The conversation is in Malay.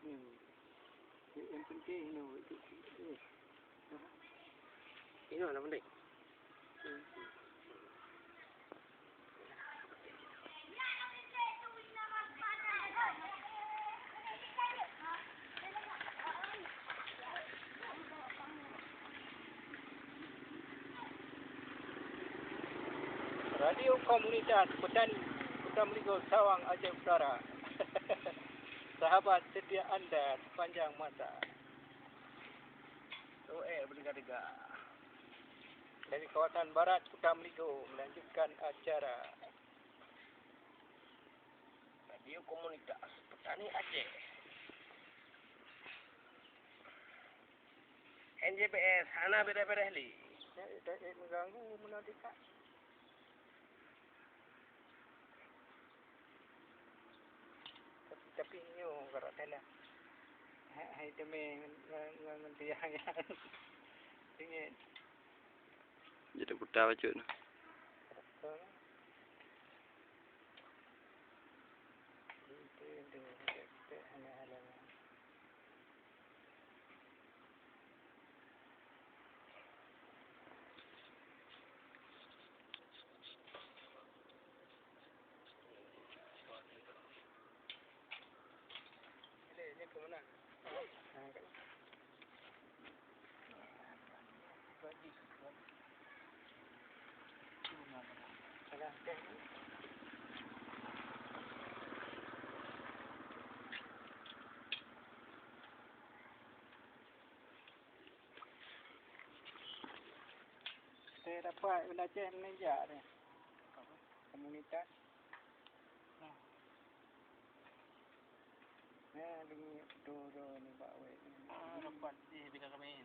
Yang penting Ini mana penting? Radio Komunitas Petani Kutamligo Sawang Aceh Utara. Sahabat setia Anda sepanjang masa. Berdegar-degar. Dari kawasan barat Kutamligo melanjutkan acara Radio Komunitas Petani Aceh. NJPS Hana beda-beda li. Mengganggu menodika. Tapi ini kalau tena. Hai demi ngantiang ingin. Jadi buta baju na. Ini kemana? Saya dapat belajar mengajar ni. Komunitas. Nah, dulu ni bawa. Dapat di bidang kami.